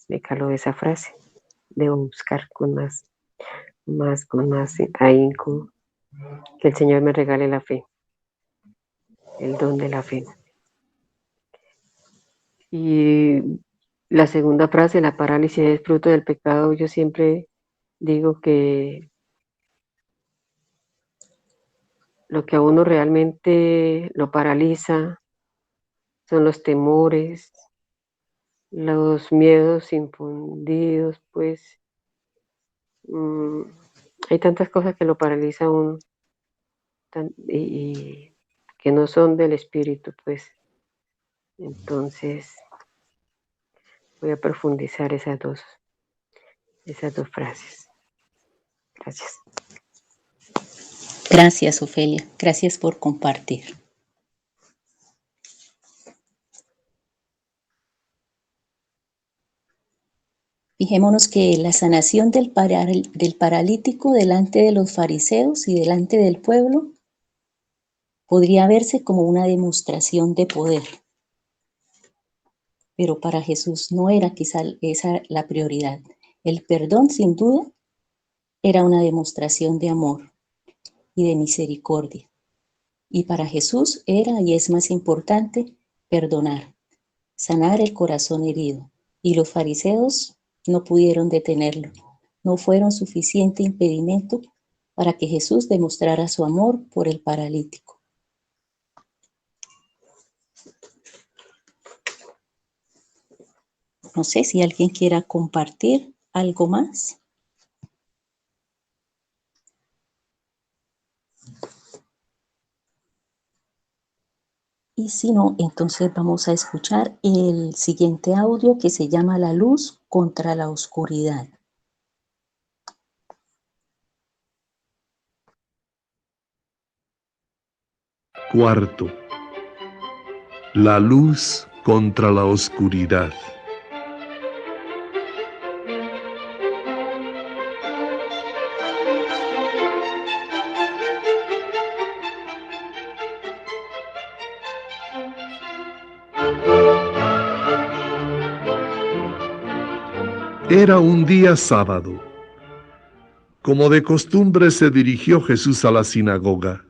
me caló esa frase. Debo buscar con más ahínco que el Señor me regale la fe, el don de la fe. Y la segunda frase, la parálisis es fruto del pecado. Yo siempre digo que lo que a uno realmente lo paraliza son los temores, los miedos infundidos, pues hay tantas cosas que lo paralizan a uno y que no son del espíritu, pues. Entonces voy a profundizar esas dos frases. Gracias. Gracias, Ofelia. Gracias por compartir. Fijémonos que la sanación del paralítico delante de los fariseos y delante del pueblo podría verse como una demostración de poder. Pero para Jesús no era quizá esa la prioridad. El perdón, sin duda, era una demostración de amor y de misericordia. Y para Jesús era y es más importante perdonar, sanar el corazón herido. Y los fariseos no pudieron detenerlo. No fueron suficiente impedimento para que Jesús demostrara su amor por el paralítico. No sé si alguien quiera compartir algo más. Y si no, entonces vamos a escuchar el siguiente audio que se llama La luz contra la oscuridad. Cuarto, la luz contra la oscuridad. Era un día sábado. Como de costumbre se dirigió Jesús a la sinagoga.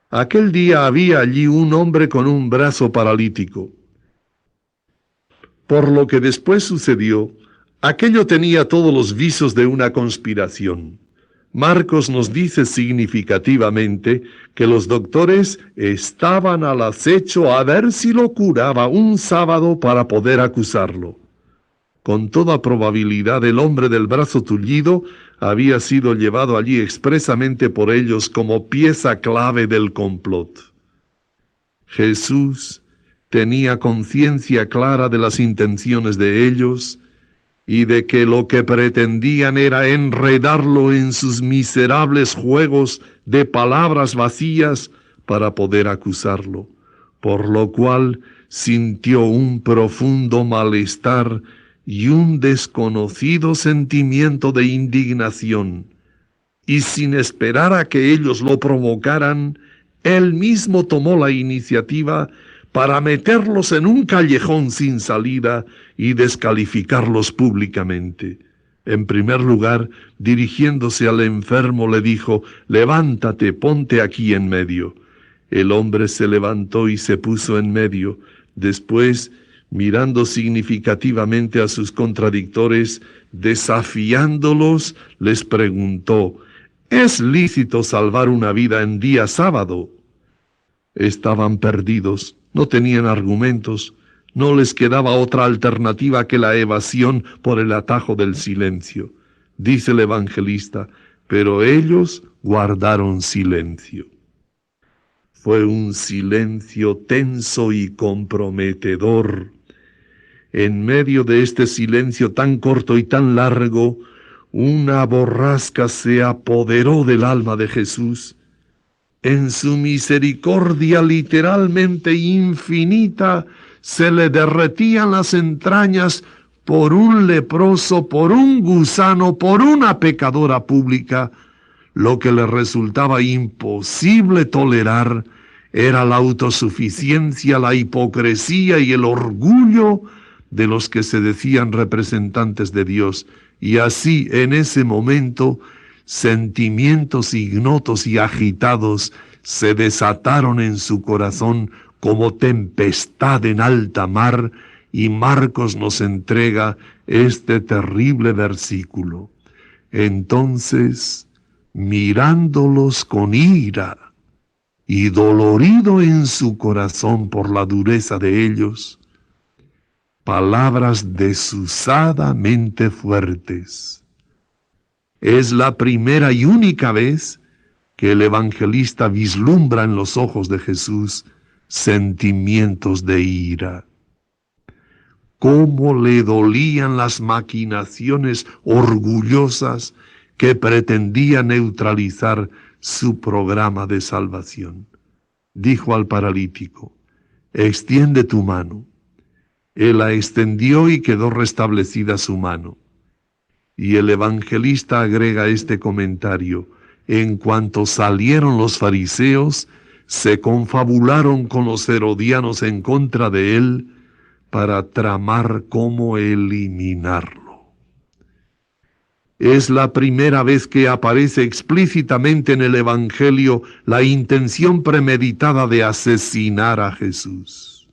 Aquel día había allí un hombre con un brazo paralítico. Por lo que después sucedió, aquello tenía todos los visos de una conspiración. Marcos nos dice significativamente que los doctores estaban al acecho a ver si lo curaba un sábado para poder acusarlo. Con toda probabilidad el hombre del brazo tullido había sido llevado allí expresamente por ellos como pieza clave del complot. Jesús tenía conciencia clara de las intenciones de ellos y de que lo que pretendían era enredarlo en sus miserables juegos de palabras vacías para poder acusarlo, por lo cual sintió un profundo malestar y un desconocido sentimiento de indignación, y sin esperar a que ellos lo provocaran, él mismo tomó la iniciativa para meterlos en un callejón sin salida y descalificarlos públicamente. En primer lugar, dirigiéndose al enfermo, le dijo: «Levántate, ponte aquí en medio». El hombre se levantó y se puso en medio. Después, mirando significativamente a sus contradictores, desafiándolos, les preguntó: ¿es lícito salvar una vida en día sábado? Estaban perdidos, no tenían argumentos, no les quedaba otra alternativa que la evasión por el atajo del silencio. Dice el evangelista: pero ellos guardaron silencio. Fue un silencio tenso y comprometedor. En medio de este silencio tan corto y tan largo, una borrasca se apoderó del alma de Jesús. En su misericordia literalmente infinita, se le derretían las entrañas por un leproso, por un gusano, por una pecadora pública. Lo que le resultaba imposible tolerar era la autosuficiencia, la hipocresía y el orgullo de los que se decían representantes de Dios. Y así, en ese momento, sentimientos ignotos y agitados se desataron en su corazón como tempestad en alta mar, y Marcos nos entrega este terrible versículo. Entonces, mirándolos con ira y dolorido en su corazón por la dureza de ellos, palabras desusadamente fuertes. Es la primera y única vez que el evangelista vislumbra en los ojos de Jesús sentimientos de ira. Cómo le dolían las maquinaciones orgullosas que pretendían neutralizar su programa de salvación. Dijo al paralítico: extiende tu mano. Él la extendió y quedó restablecida su mano. Y el evangelista agrega este comentario: en cuanto salieron los fariseos, se confabularon con los herodianos en contra de él para tramar cómo eliminarlo. Es la primera vez que aparece explícitamente en el Evangelio la intención premeditada de asesinar a Jesús.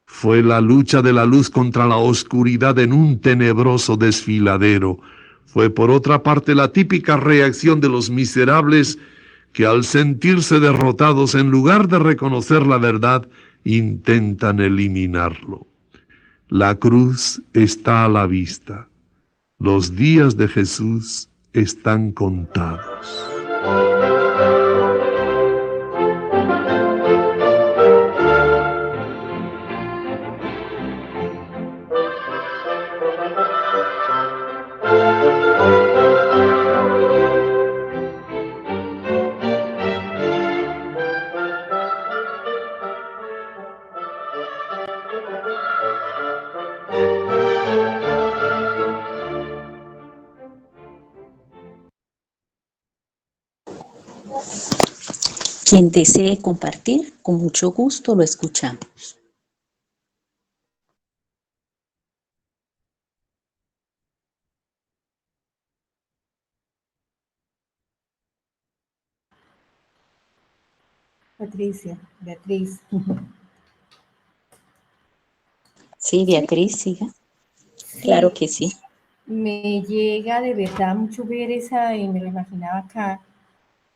Fue la lucha de la luz contra la oscuridad en un tenebroso desfiladero. Fue por otra parte la típica reacción de los miserables que, al sentirse derrotados, en lugar de reconocer la verdad, intentan eliminarlo. La cruz está a la vista. Los días de Jesús están contados. Quien desee compartir, con mucho gusto lo escuchamos. Patricia, Beatriz. Sí, Beatriz, siga. Claro que sí. Me llega de verdad mucho ver esa, y me lo imaginaba acá,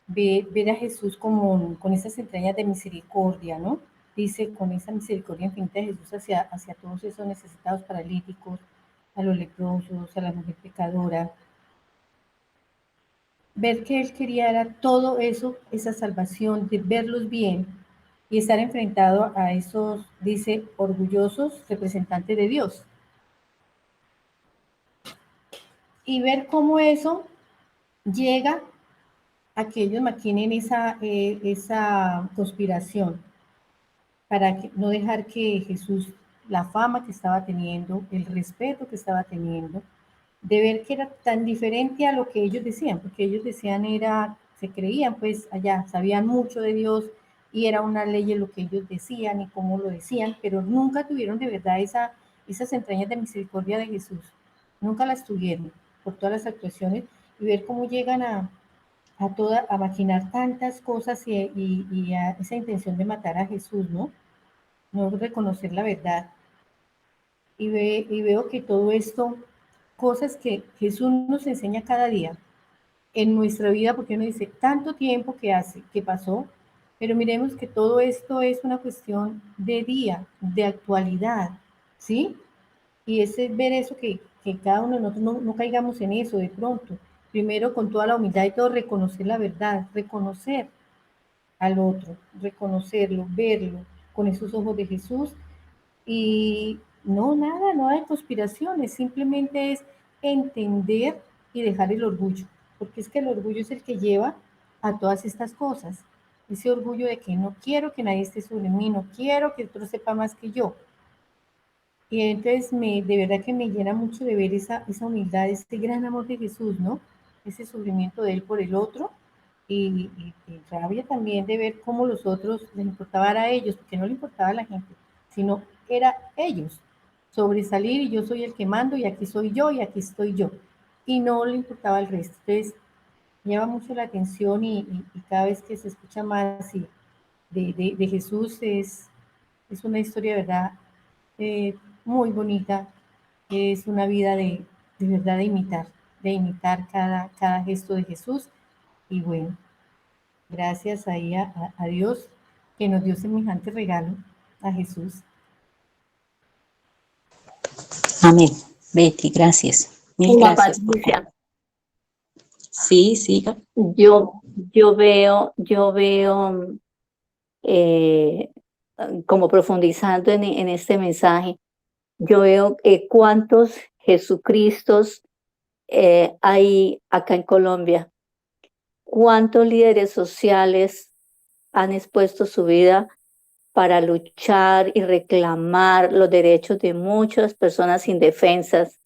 ver a Jesús como con esas entrañas de misericordia, ¿no? Dice, con esa misericordia infinita de Jesús hacia todos esos necesitados, paralíticos, a los leprosos, a la mujer pecadora. Ver que Él quería era todo eso, esa salvación, de verlos bien y estar enfrentado a esos, dice, orgullosos representantes de Dios. Y ver cómo eso llega a que ellos maquinen esa conspiración para no dejar que Jesús, la fama que estaba teniendo, el respeto que estaba teniendo, de ver que era tan diferente a lo que ellos decían, porque ellos decían se creían pues allá, sabían mucho de Dios y era una ley lo que ellos decían y cómo lo decían, pero nunca tuvieron de verdad esas entrañas de misericordia de Jesús, nunca las tuvieron por todas las actuaciones, y ver cómo llegan a maquinar tantas cosas y a esa intención de matar a Jesús, ¿no? No reconocer la verdad. Y veo que todo esto, cosas que Jesús nos enseña cada día en nuestra vida, porque uno dice, tanto tiempo que pasó, pero miremos que todo esto es una cuestión de día, de actualidad, ¿sí? Y es ver eso, que cada uno de nosotros no caigamos en eso de pronto. Primero, con toda la humildad y todo, reconocer la verdad, reconocer al otro, reconocerlo, verlo con esos ojos de Jesús Y no, nada, no hay conspiraciones, simplemente es entender y dejar el orgullo, porque es que el orgullo es el que lleva a todas estas cosas. Ese orgullo de que no quiero que nadie esté sobre mí, no quiero que otro sepa más que yo. Y entonces de verdad que me llena mucho de ver esa humildad, ese gran amor de Jesús, ¿no? Ese sufrimiento de Él por el otro y rabia también de ver cómo los otros les importaba a ellos, porque no le importaba a la gente, sino era ellos, sobresalir y yo soy el que mando y aquí soy yo y aquí estoy yo. Y no le importaba el resto. Entonces, llama mucho la atención y cada vez que se escucha más de Jesús es una historia, de verdad, muy bonita. Es una vida de verdad de imitar cada gesto de Jesús. Y bueno, gracias ahí a Dios que nos dio semejante regalo a Jesús. Amén. Betty, gracias. Mil Una gracias por Patricia, Sí, siga. yo veo eh, como profundizando en este mensaje, yo veo cuántos Jesucristos hay acá en Colombia, cuántos líderes sociales han expuesto su vida para luchar y reclamar los derechos de muchas personas indefensas,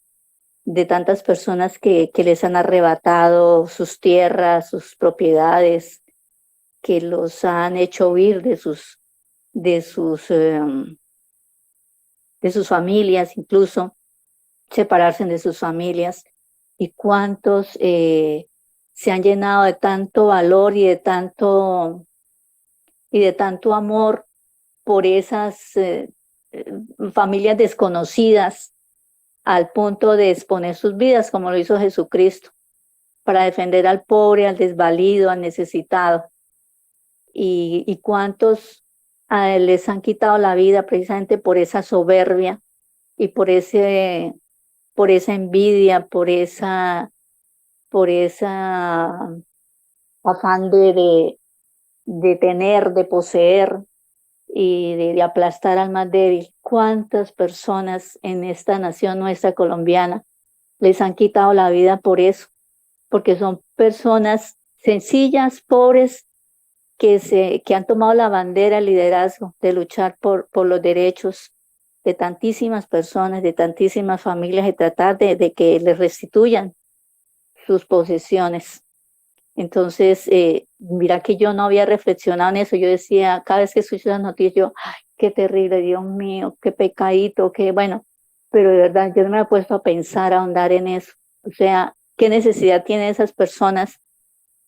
de tantas personas que les han arrebatado sus tierras, sus propiedades, que los han hecho huir de sus, eh, de sus familias, incluso separarse de sus familias, y cuántos se han llenado de tanto valor y de tanto amor por esas familias desconocidas al punto de exponer sus vidas como lo hizo Jesucristo para defender al pobre, al desvalido, al necesitado. Y cuántos les han quitado la vida precisamente por esa soberbia y por esa envidia, por esa afán de tener, de poseer y de aplastar al más débil. ¿Cuántas personas en esta nación nuestra colombiana les han quitado la vida por eso? Porque son personas sencillas, pobres, que han tomado la bandera, el liderazgo de luchar por los derechos de tantísimas personas, de tantísimas familias y tratar de que les restituyan sus posesiones. Entonces, mira que yo no había reflexionado en eso. Yo decía, cada vez que escucho las noticias, yo, ay, qué terrible, Dios mío, qué pecadito, qué bueno. Pero de verdad, yo no me he puesto a pensar, a ahondar en eso. O sea, ¿qué necesidad tienen esas personas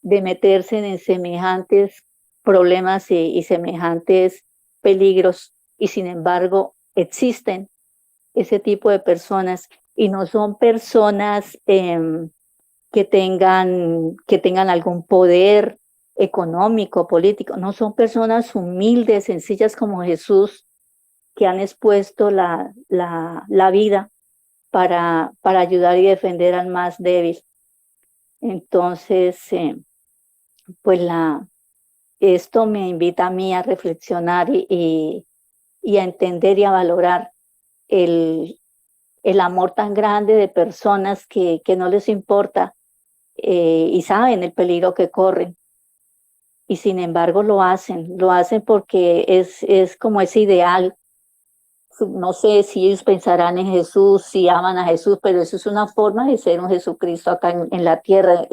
de meterse en semejantes problemas y semejantes peligros? Y sin embargo, existen ese tipo de personas y no son personas que tengan algún poder económico, político, no son personas humildes, sencillas como Jesús, que han expuesto la vida para ayudar y defender al más débil. Entonces, pues esto me invita a mí a reflexionar y a entender y a valorar el, el amor tan grande de personas que no les importa y saben el peligro que corren. Y sin embargo lo hacen porque es como ese ideal. No sé si ellos pensarán en Jesús, si aman a Jesús, pero eso es una forma de ser un Jesucristo acá en la tierra,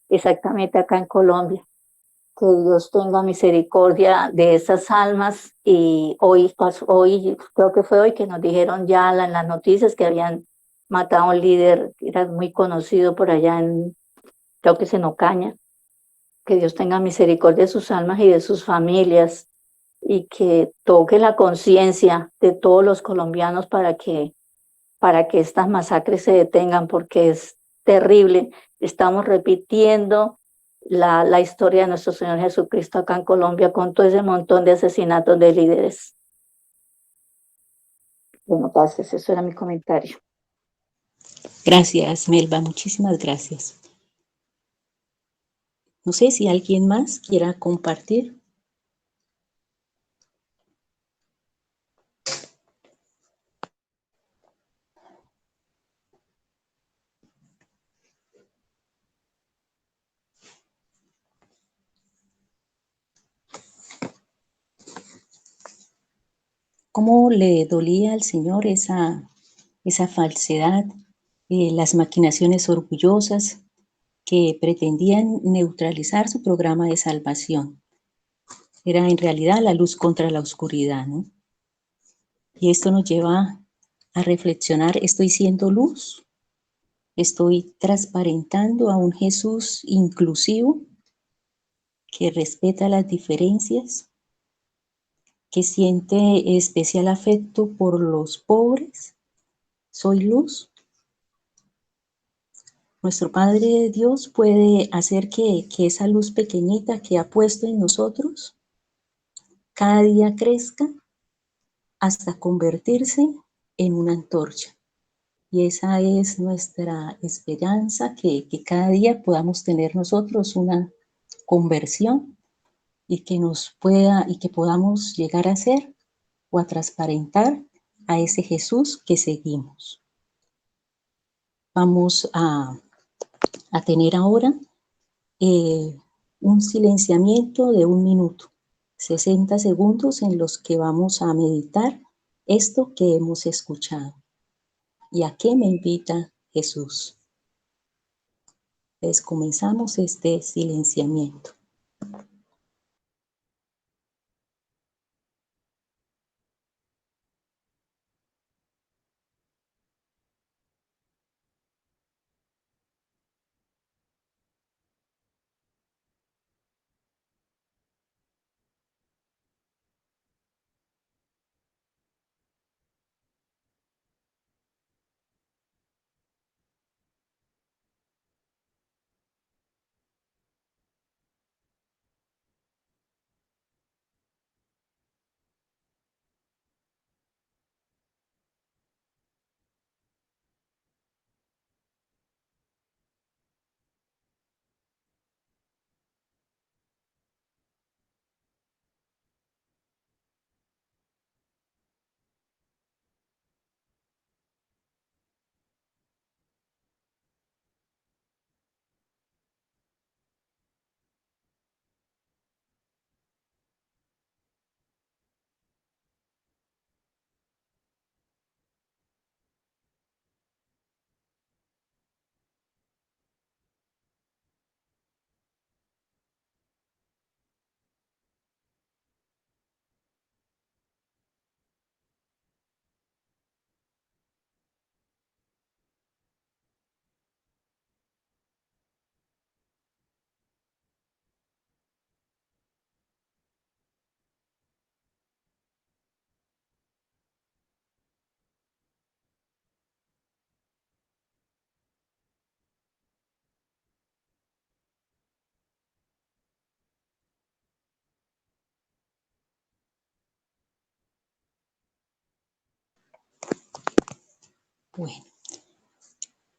exactamente acá en Colombia. Que Dios tenga misericordia de esas almas. Y hoy creo que fue hoy que nos dijeron ya en las noticias que habían matado a un líder que era muy conocido por allá creo que es en Ocaña. Que Dios tenga misericordia de sus almas y de sus familias y que toque la conciencia de todos los colombianos para que estas masacres se detengan, porque es terrible. Estamos repitiendo la historia de nuestro Señor Jesucristo acá en Colombia con todo ese montón de asesinatos de líderes. Bueno, gracias, eso era mi comentario. Gracias, Melba, muchísimas gracias. No sé si alguien más quiera compartir. cómo le dolía al Señor esa falsedad, las maquinaciones orgullosas que pretendían neutralizar su programa de salvación. Era en realidad la luz contra la oscuridad, ¿no? Y esto nos lleva a reflexionar, ¿estoy siendo luz? ¿Estoy transparentando a un Jesús inclusivo que respeta las diferencias, que siente especial afecto por los pobres? ¿Soy luz? Nuestro Padre Dios puede hacer que esa luz pequeñita que ha puesto en nosotros cada día crezca hasta convertirse en una antorcha. Y esa es nuestra esperanza, que cada día podamos tener nosotros una conversión y que podamos llegar a ser o a transparentar a ese Jesús que seguimos. Vamos a tener ahora un silenciamiento de 1 minuto, 60 segundos en los que vamos a meditar esto que hemos escuchado. ¿Y a qué me invita Jesús? Pues comenzamos este silenciamiento.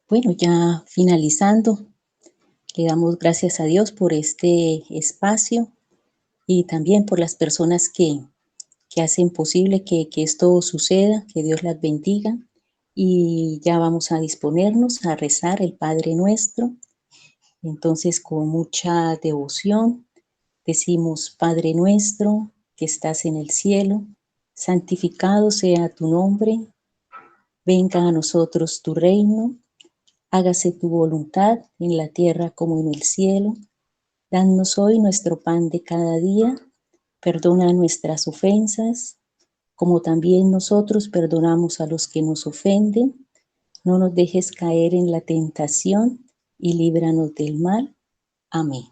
Bueno, ya finalizando, le damos gracias a Dios por este espacio y también por las personas que hacen posible que esto suceda, que Dios las bendiga. Y ya vamos a disponernos a rezar el Padre Nuestro. Entonces, con mucha devoción, decimos: Padre nuestro que estás en el cielo, santificado sea tu nombre, venga a nosotros tu reino, hágase tu voluntad en la tierra como en el cielo. Danos hoy nuestro pan de cada día, perdona nuestras ofensas, como también nosotros perdonamos a los que nos ofenden. No nos dejes caer en la tentación y líbranos del mal. Amén.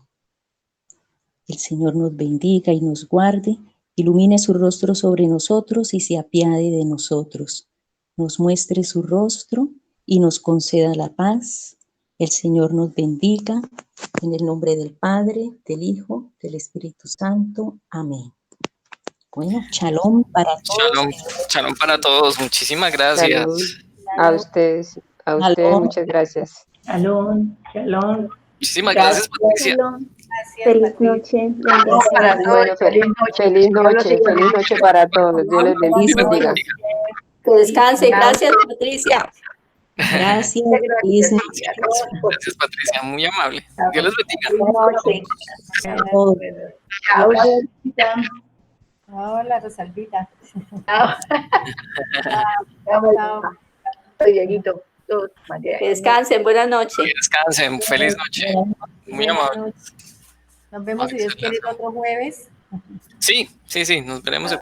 El Señor nos bendiga y nos guarde, ilumine su rostro sobre nosotros y se apiade de nosotros. Nos muestre su rostro y nos conceda la paz. El Señor nos bendiga, en el nombre del Padre, del Hijo, del Espíritu Santo. Amén. Bueno, shalom para todos. Shalom para todos. Muchísimas gracias. Shalom. A ustedes, muchas gracias. Shalom, shalom. Muchísimas gracias, Patricia. Feliz noche. Feliz noche para todos. Dios les bendiga. Que descanse. Gracias, Patricia. Gracias. Gracias, Patricia. Muy amable. Dios les bendiga. Buenas noches. Chao. Hola, Rosalvita. Chao. Chao. Dieguito. María. Que descansen, buenas noches. Que descansen, feliz noche. Muy Buenas amable. noches. Nos vemos si Dios quiere el otro jueves. Sí, nos veremos.